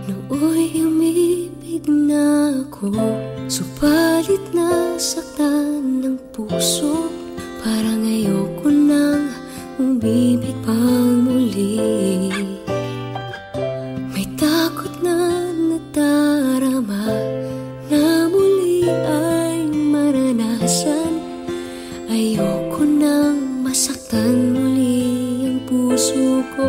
Nooy umibig na ako, subalit nasaktan ng puso. Parang ayoko nang umibig pang muli. May takot na nadarama na muli ay maranasan. Ayoko nang masaktan muli ang puso ko.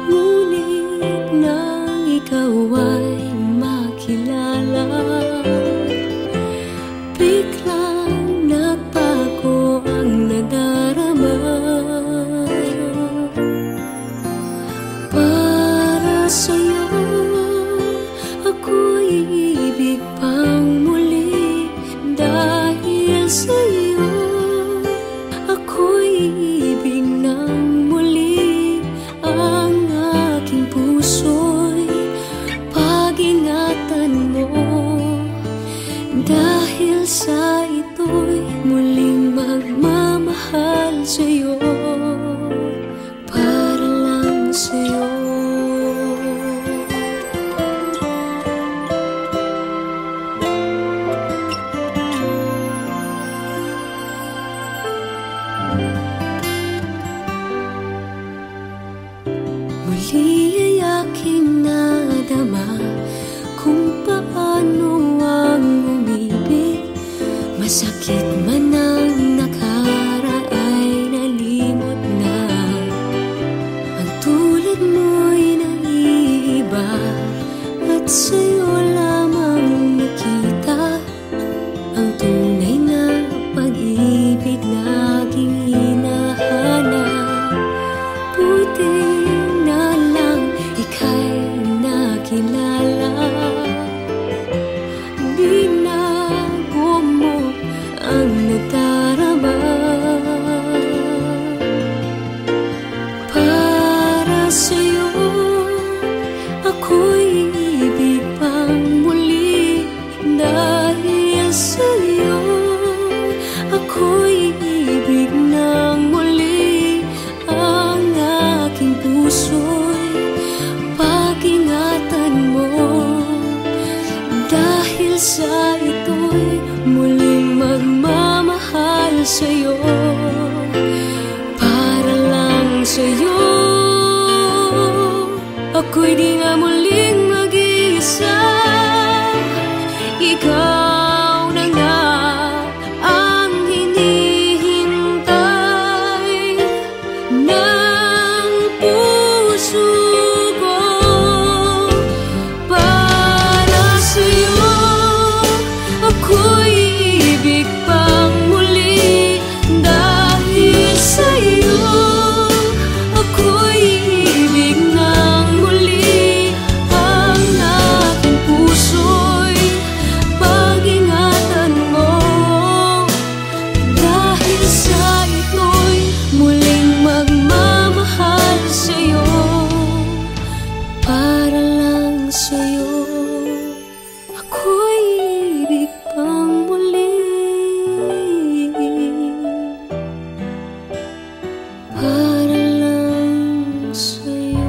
Ngunit nang ikaw ay makilala, biglang nagbago ang nadarama. Para sa'yo ako'y ibig pang muli. Dahil sa'yo ako'y ibig ng muli. Ang aking puso'y pag-ingatan mo. Dahil sa ito'y muling magmamahal sa'yo, para lang sa'yo. Muli ay aking nadama kung paano ang umibig. Masakit man ang nakaraay, nalimot na. Ang tulad mo'y naiiba, at sa'yo lamang nakita ang tunay na pag-ibig na aking hinahanap. Buti na lang ika'y nakilala. Binago mo ang nadarama. Para sa'yo ako'y ibig pang muli. Dahil sa'yo ako'y ibig ng muli. Ang aking puso'y pag-ingatan mo. Dahil sa ito'y muling magmamahal sa'yo, para lang sa'yo. Ako'y di nga muling mag-iisa. Ikaw na nga ang hinihintay ng puso ko. Para sa'yo ako'y ibig pang muli. Dahil sa'yo ako'y ibig ng muli. Ang aking puso'y pag-ingatan mo. Dahil sa ito'y muling magmamahal sa'yo, para lang sa'yo. Ako'y ibig pang muli. Para lang sa'yo.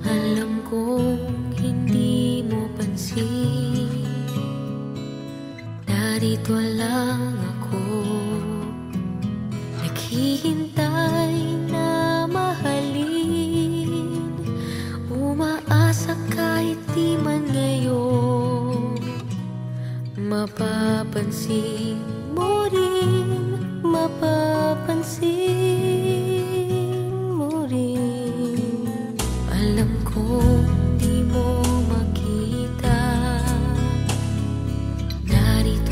Alam kong hindi mo pansin, narito lang ako, naghihintay na mahalin. Umaasa kahit di man ngayon, mapapansin mo rin, mapapansin mo rin. Alam kong di mo makita, narito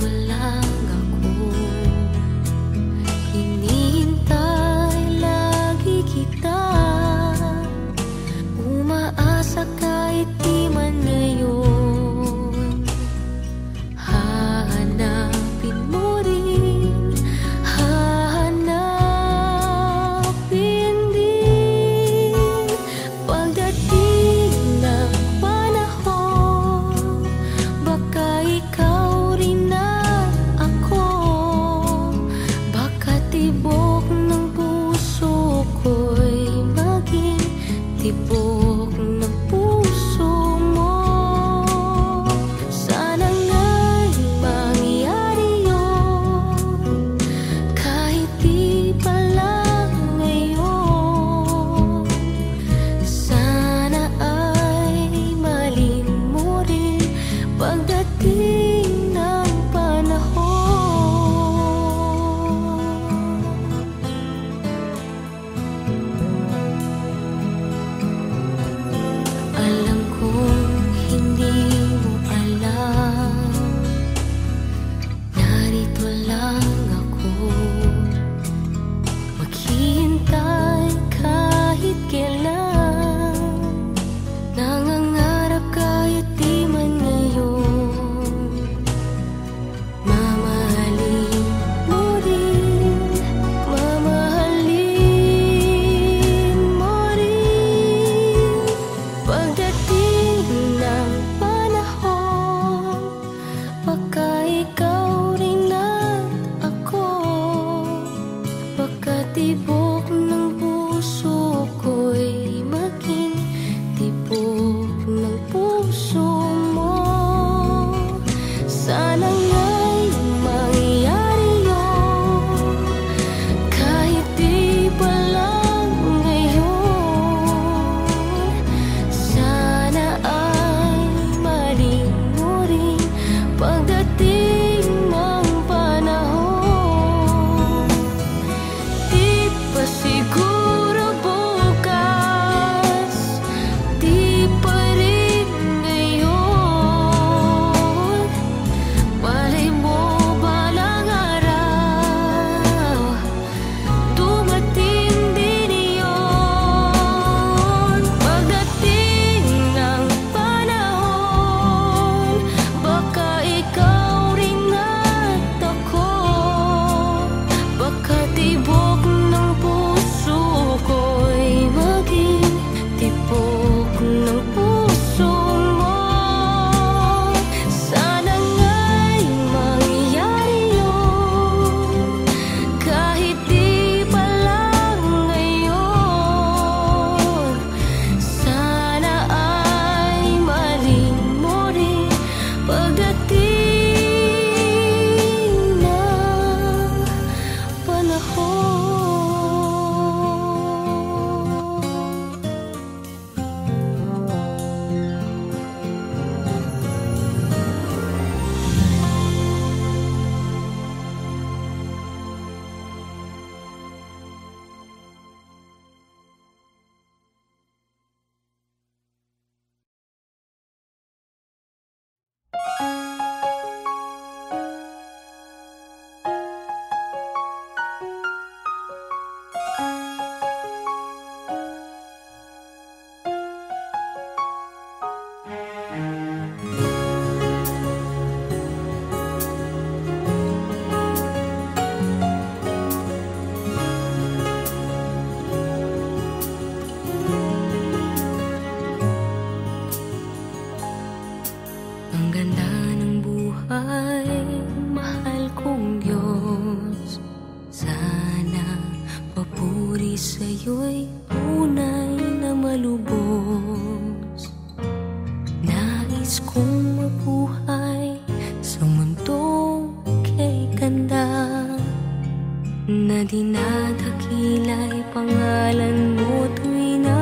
na dinadakila'y pangalan mo tuwi na.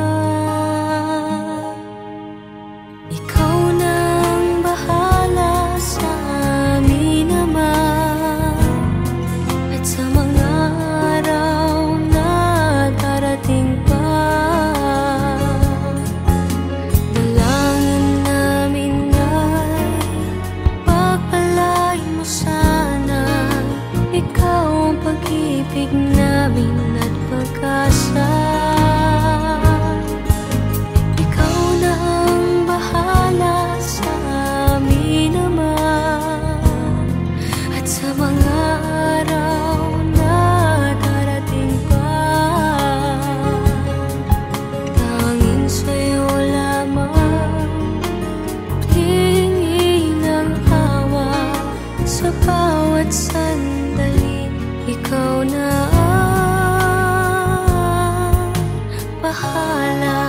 Ikaw nang bahala sa amin naman, at sa mga araw na darating pa, dalangin namin ay pagpalain mo sana. Ikaw ang pag-ibig namin at pag-asa. Ikaw na ang bahala sa amin naman, at sa mga araw na darating pa, tanging sa'yo lamang hihingi ng awa sa bawat sandali. Ikaw na ang bahala.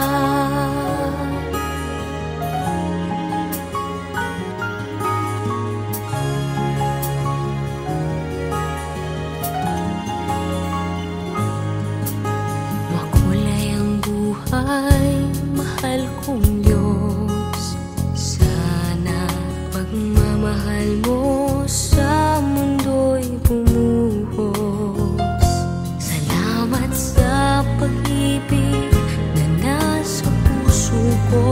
Makulay ang buhay, mahal kong Diyos. Sana pagmamahal mo sa mundo'y bumuhos. Salamat sa pag-ibig na nasa puso ko.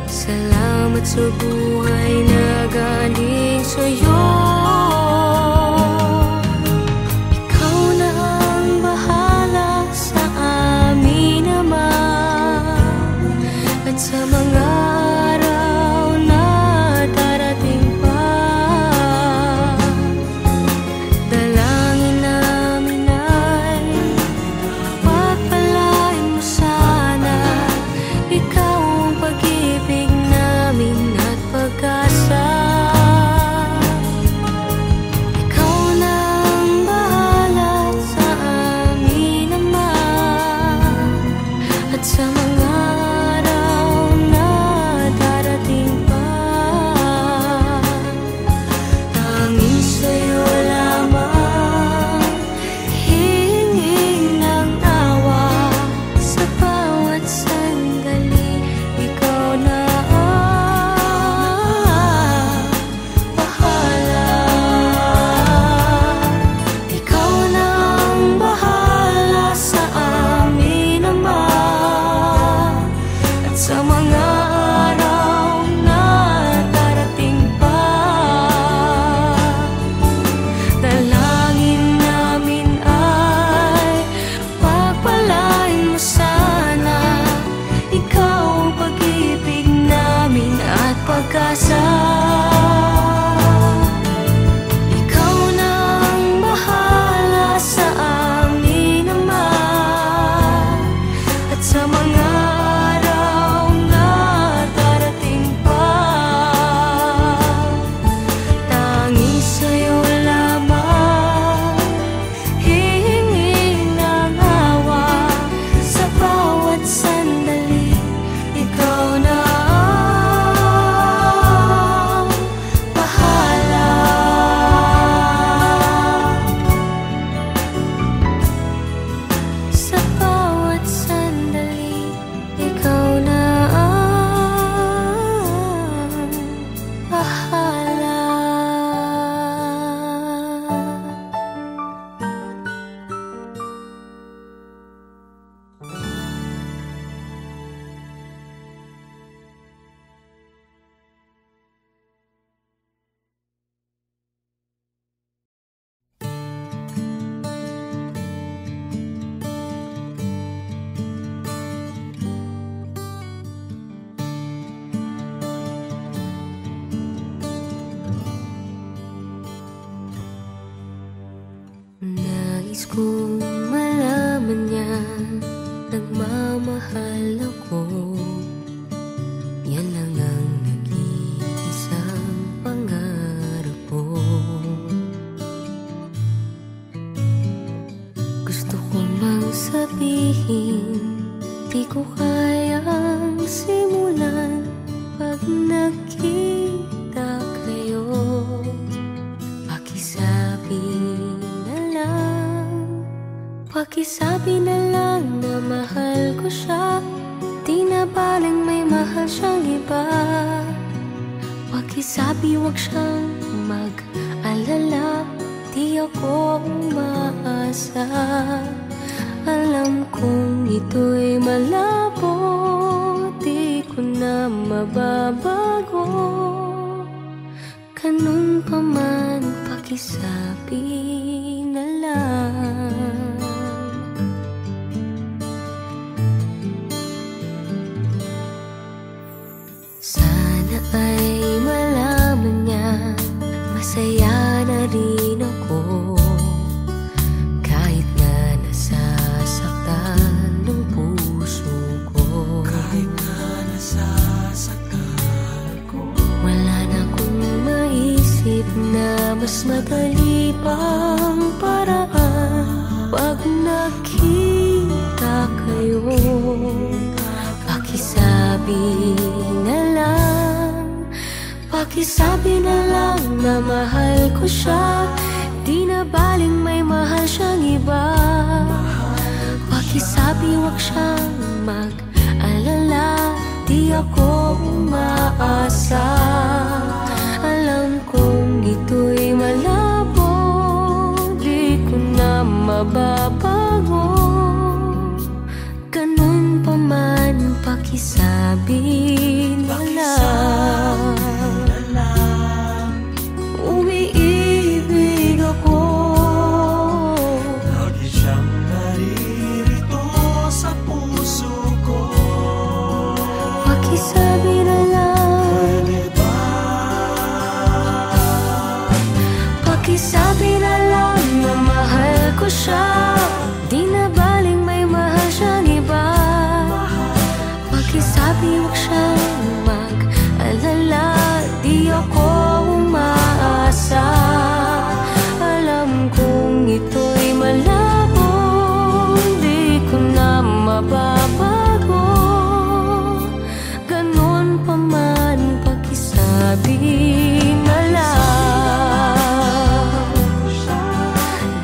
Salamat sa buhay na galing sa'yo. Ikaw na ang bahala sa amin naman, at sa mga araw na darating pa, dalangin namin ay pagpalain mo sana. Ikaw ang pag-ibig namin at pag-asa. Ikaw na ang bahala sa amin naman, at sa mga araw na darating pa, tanging sa'yo lamang hihingi ng awa sa bawat sandali. Ikaw na ang bahala. Ikaw na ang bahala sa amin naman, at sa mga araw na darating pa, dalangin namin ay pagpalain mo sana. Ikaw ang pag-ibig namin at pag-asa. Ikaw na ang bahala sa amin naman, at sa mga araw na darating pa, tanging sa'yo lamang hihingi ng awa sa bawat sandali. Ikaw na ang bahala. Sa bawat sandali, ikaw na ang bahala. Nais kong malaman niya, nagmamahal ako. Yan lang ang nag-iisang pangarap ko. Gusto ko mang sabihin, di ko kayang simulan pag nagkita kayo. Pakisabi na Pakisabi na lang na mahal ko siya, di na baling may mahal siyang iba. Pakisabi wag siyang mag-alala, di ako umaasa. Alam kong ito'y malabo, di ko na mababago. Ganun pa man, pakisabi na lang. Sana ay malaman niya, masaya na rin ako. Kahit na nasasaktan ng puso ko, kahit na nasasaktan ko, wala na akong maisip na mas madali pang paraan. Pag nakita kayo, pakisabi na lang, pakisabi na lang na mahal ko siya, di na baling may mahal siyang iba. Pakisabi wag siyang mag-alala, di ako umaasa. Alam kong ito'y malabo, di ko na mababago. Ganun pa man, pakisabi na lang. Umiibig ako, lagi siyang naririto sa puso ko. pakisabi na lang. Pwede ba? Pakisabi na lang na mahal ko siya, di na baling may mahal siyang iba. Pakisabi wag siyang mag-alala, di ako umaasa. Alam kong ito'y malabo, di ko na mababago. Ganun pa man, pakisabi na lang.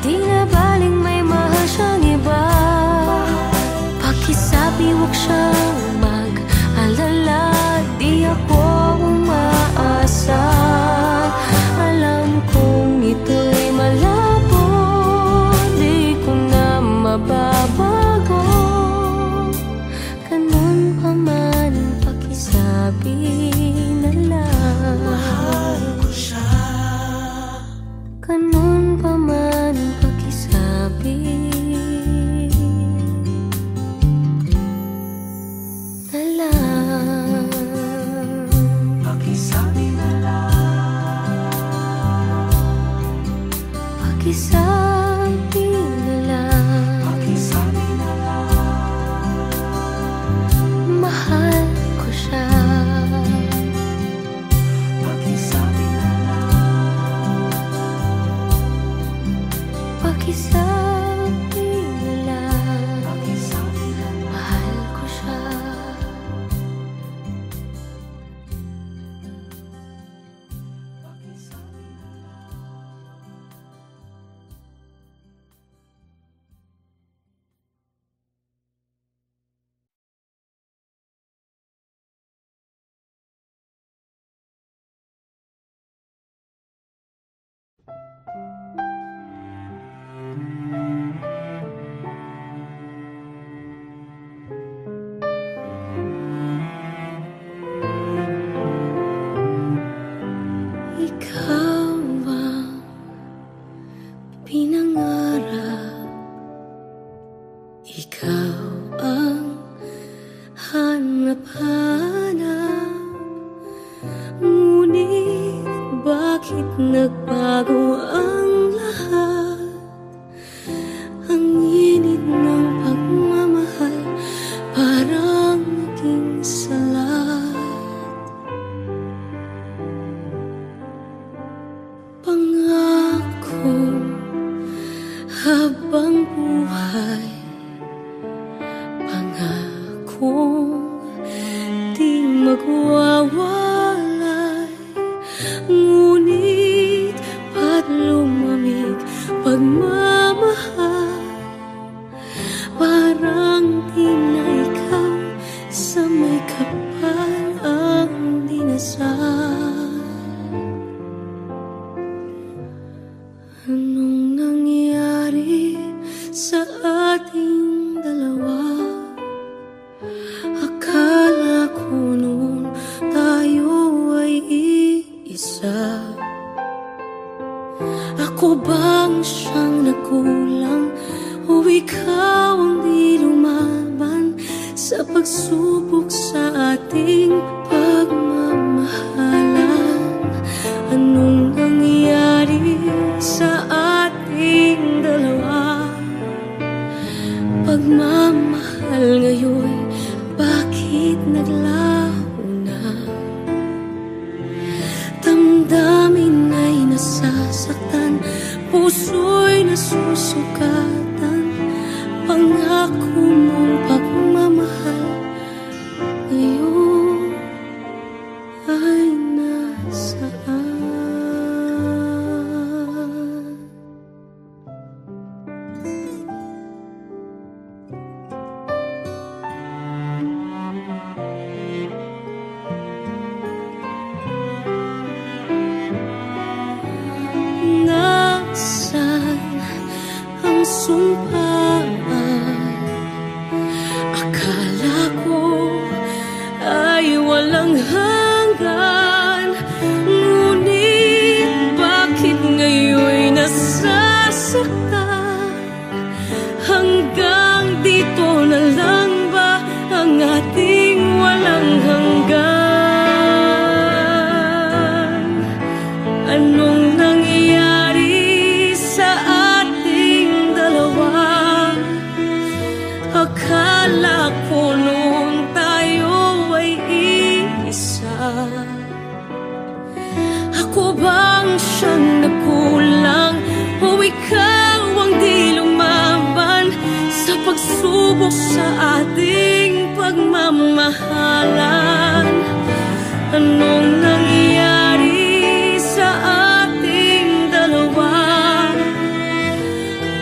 Di na baling may mahal siyang iba. Pakisabi wag siyang mag-alala, di ako umaasa. Alam kong ito'y malabo, di ko na mababago. Ganun pa man, pakisabi na lang. Mahal ko siya. Ganun pa man, pakisabi na lang. Pakisabi na lang. Pakisabi na lang. Pakisabi na lang. Mahal ko siya. Pakisabi na lang. Pakisabi na lang. Pakisabi na lang. Mahal ko siya. Ikaw ang pinangarap, ikaw ang hanap-hanap. Ngunit bakit nagbago ang lahat? Ang init ng pagmamahal parang naging salat. Pangako habang buhay, pangakong di magwawalay. Ngunit ba't lumamig pagmamahal? Di na ikaw sa may kapal ang dinasal. Anong nangyari sa ating dalawa? Akala ko noon tayo ay iisa. Ako bang siyang nagkulang o ikaw ang di lumaban sa pagsubok sa ating pagmamahalan? Anong nangyari sa ating dalawa? Pagmamahal ngayon, bakit naglaho na? Damdamin ay nasasaktan, puso'y nasusukatan. Pangako mong pagmamahal ngayon ay nasaan? Nasaan ang sumpaan? Akala ko ay walang hanggan, ngunit bakit ngayon nasasaktan? Hanggang dito na lang ba ang ating walang hanggan? Anong nangyari sa ating dalawa? Akala ko noon tayo ay iisa. Ako bang siyang nagkulang o ikaw ang di lumaban sa pagsubok sa ating pagmamahalan? Anong nangyari sa ating dalawa?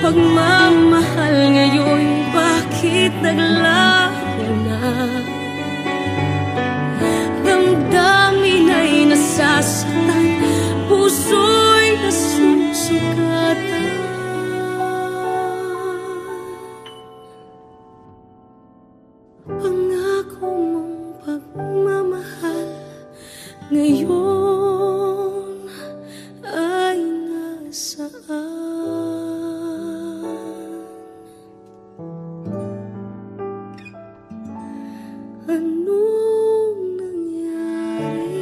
Pagmamahal ngayon, bakit naglaho na? Damdamin ay nasasaktan, puso'y nasusukatan. Pangako mong pagmamahal ngayon ay nasaan? Anong nangyari?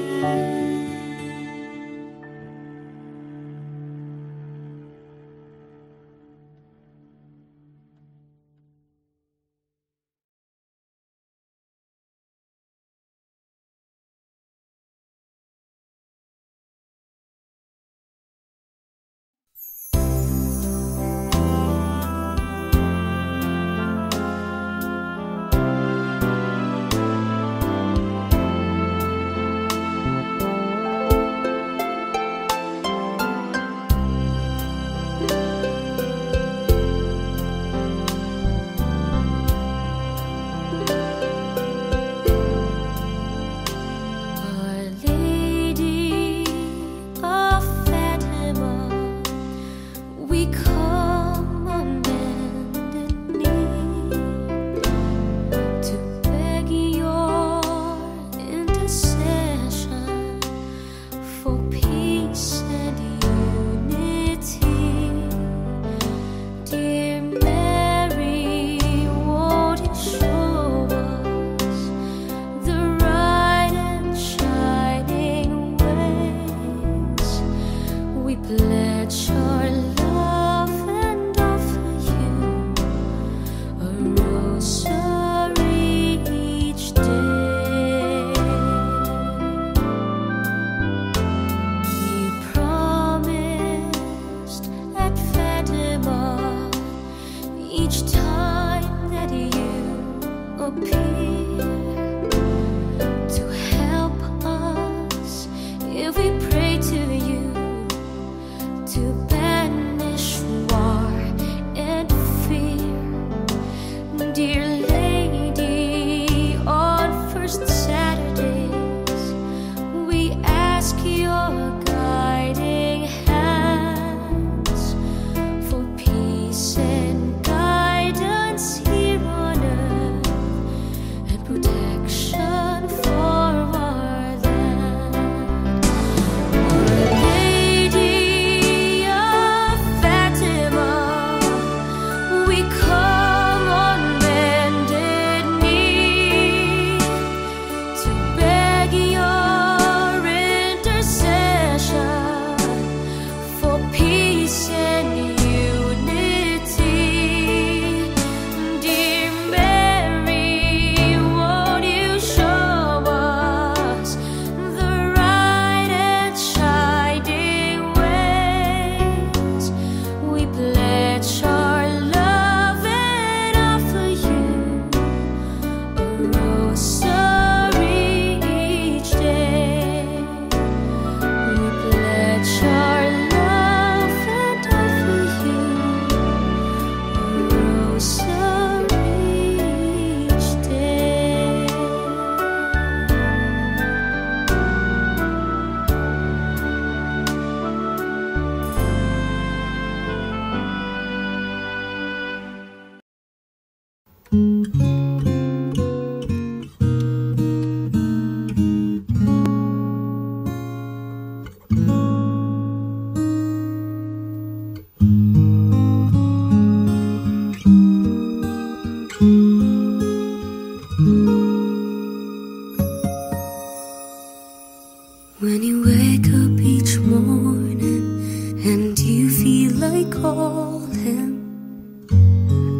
call him,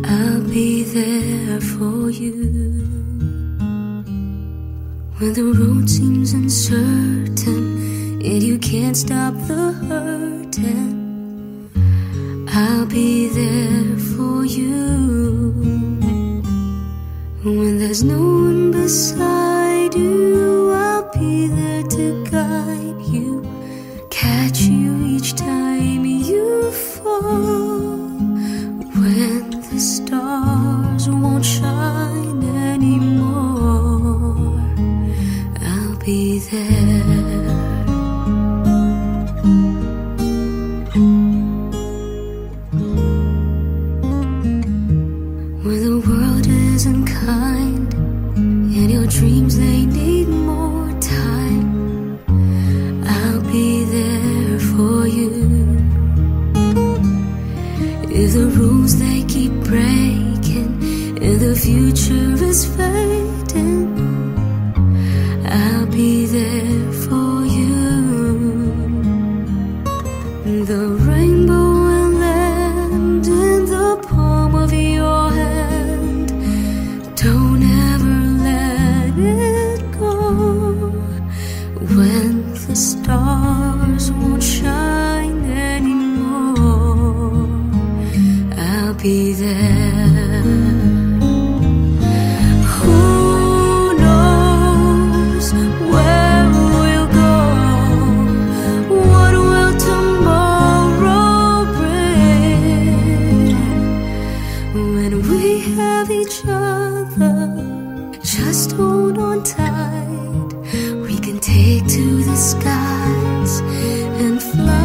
I'll be there for you. When the road seems uncertain and you can't stop the hurting, I'll be there for you. When there's no one beside you, I'll be there to guide you, catch you each time you fall. When the stars won't shine anymore, I'll be there. When the world isn't kind and your dreams they need more time, I'll be there for you. If the rules they keep breaking and the future is fading, I'll be there for you. The rainbow will land in the palm of your hand. Don't ever let it go. When the stars won't shine anymore, I'll be there. Who knows where we'll go? What will tomorrow bring? When we have each other, just hold on tight. We can take to the skies and fly.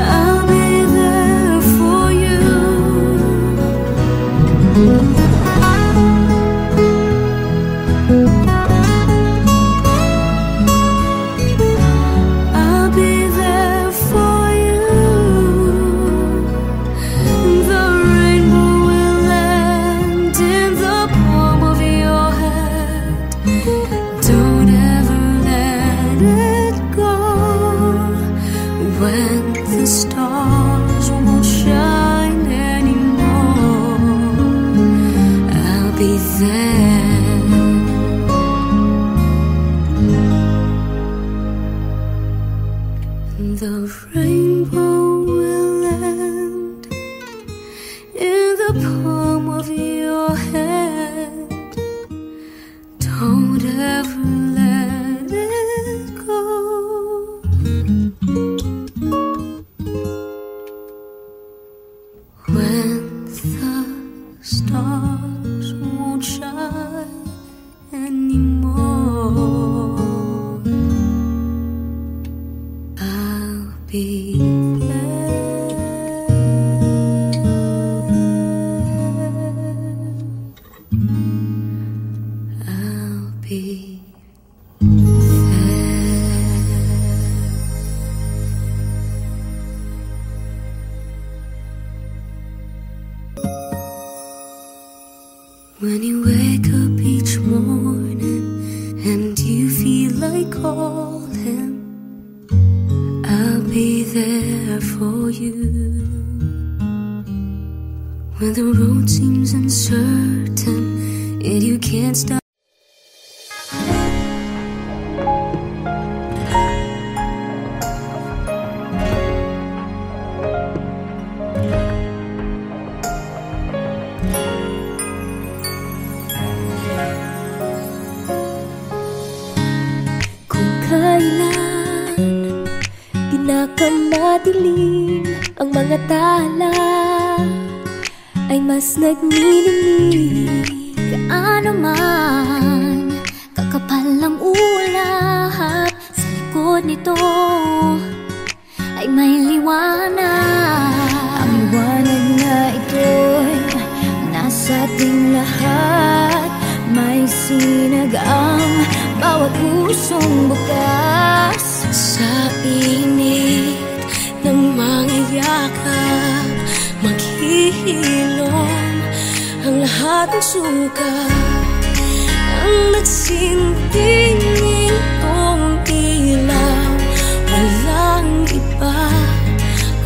I'll be there for you. I'll be there for you. The rainbow will land in the palm of your hand. Don't ever let it go. When the stars won't shine anymore, I'll be there. The rainbow will land in the palm of your hand. Don't ever let it go. When the stars won't shine anymore, I'll be there. I'll be there. When you wake up each morning and you feel like calling, I'll be there for you. When the road seems uncertain and you can't stop. Kung kailan pinakamadilim ang mga tala, ay mas nagniningning. Gaano man kakapal ang ulap, sa likod nito ay may liwanag. Ang liwanag na ito'y nasa ating lahat. May sinag ang bawat pusong bukas. Sa init ng mga yakap, maghihilom lahat ng sukat ang nagsinting itong ilaw. Walang iba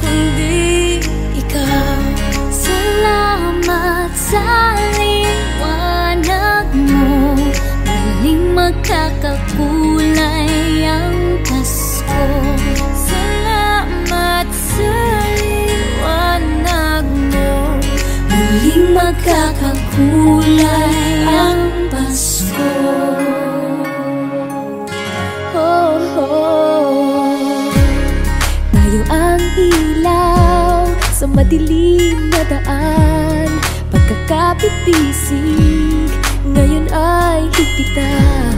kundi ikaw. Salamat sa liwanag mo, muling magkakakulay ang Pasko. Salamat sa liwanag mo, muling magkakakulay ang Pasko. Oh, oh. Tayo ang ilaw sa madilim na daan, pagkakapit-bisig ngayon ay higpitan.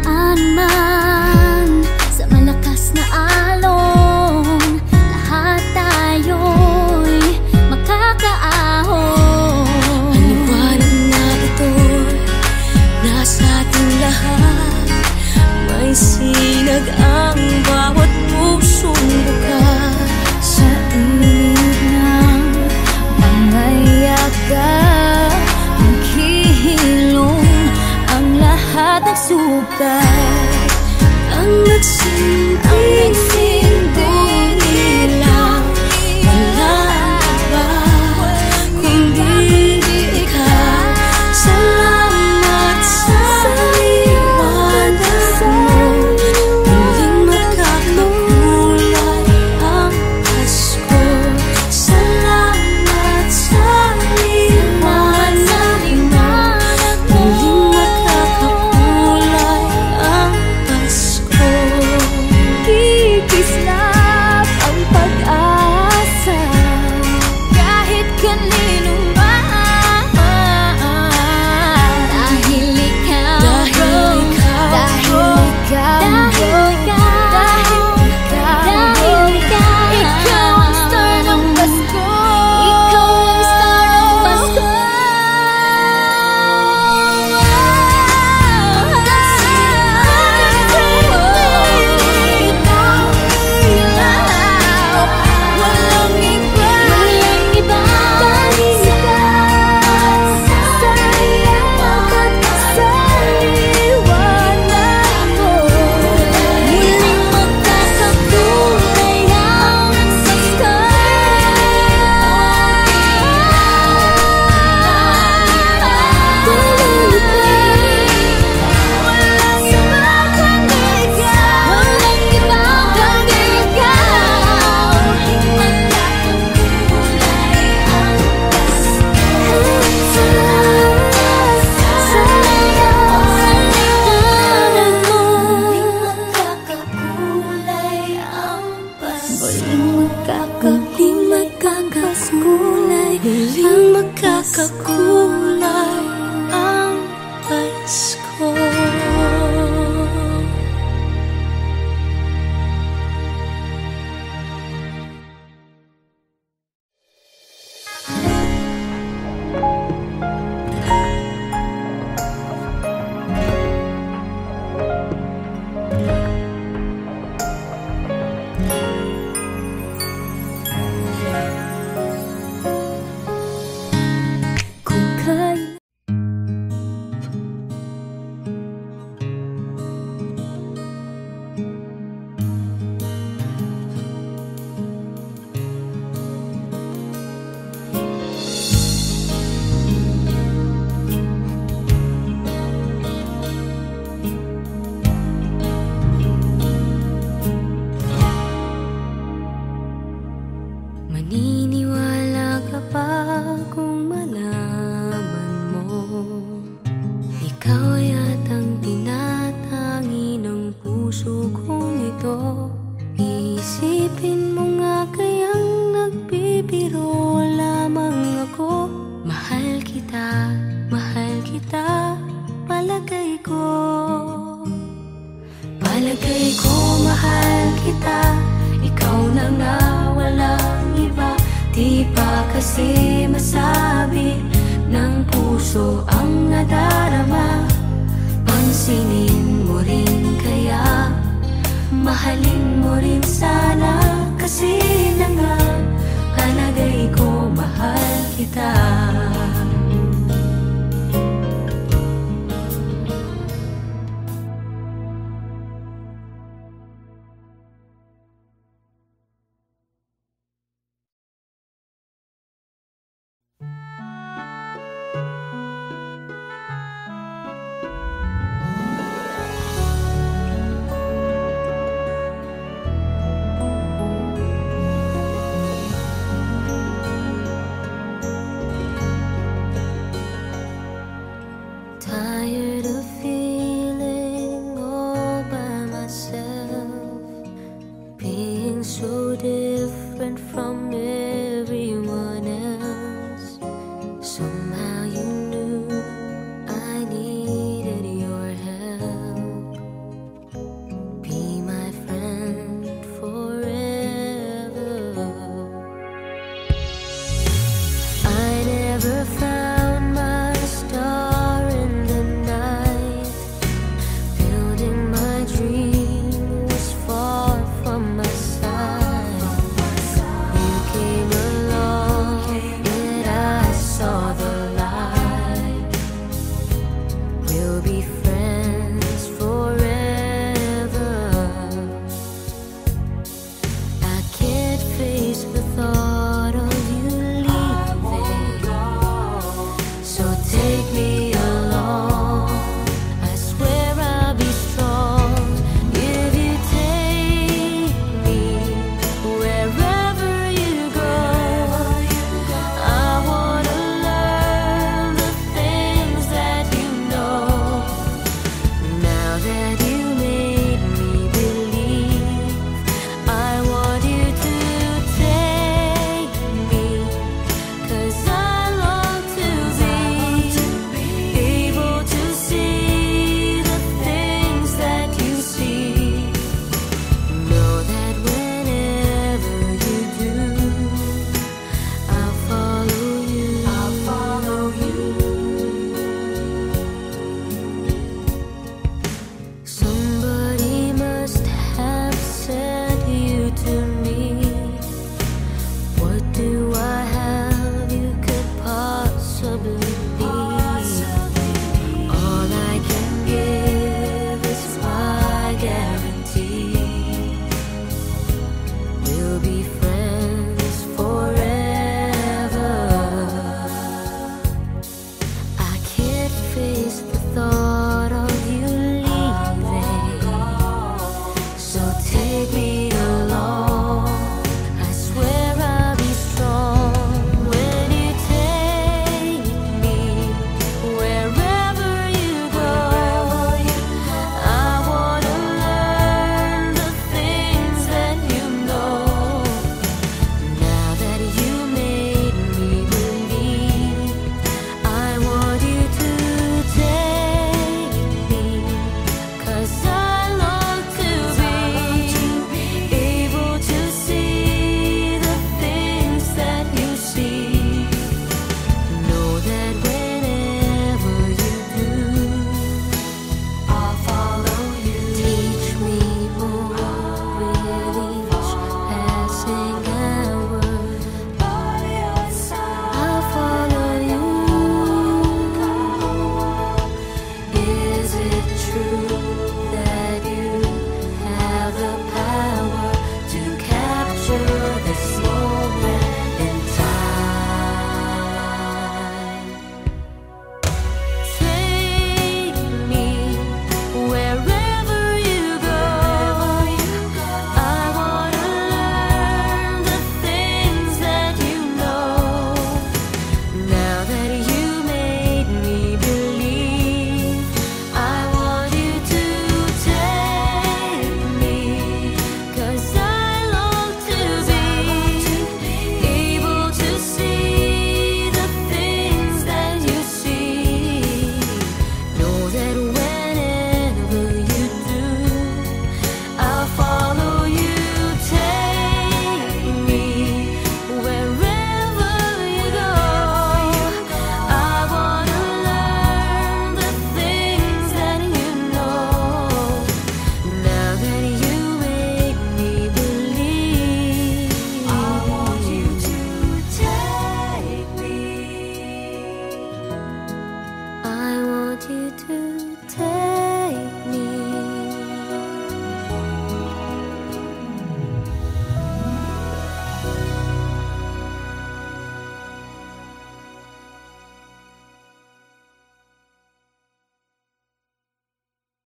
Maan man sa malakas na alon, lahat tayo'y makakaahon. Ang liwanag na ito nasa ating lahat, may sinag ang bawat pusong bukas. Sa init ng mga yakap, ang kihilom, ang lahat ng sukat Ang nagsintindong ilaw, walang iba kundi ikaw. Salamat sa liwanag mo, muling magkakakulay ang Pasko. Salamat sa liwanag mo, muling magkakakulay ang Pasko. kikislap ang pag-asa kahit kanino man. Dahil ikaw, Dahil ikaw, dahil ikaw, ikaw ang star ng Pasko. Ikaw ang star ng Pasko. walang iba, Walang iba dahil ikaw, sa liwanag mo, muling magkakakulay ang Pasko. walang iba kundi ikaw. Walang iba kundi ikaw, Muling magkakakulay ang Pasko. Muling magkakakulay ang Pasko. kung kailan Maniniwala ka pa kung malaman mo, ikaw yatang tinatangi ng puso kong ito. Iisipin mo nga kayang nagbibiro lamang ako. Mahal kita, palagay ko. Palagay ko mahal kita, ikaw na nga walang iba. Di pa kasi masabi ng puso ang nadarama. Pansinin mo rin kaya, mahalin mo rin sana. Kasi na nga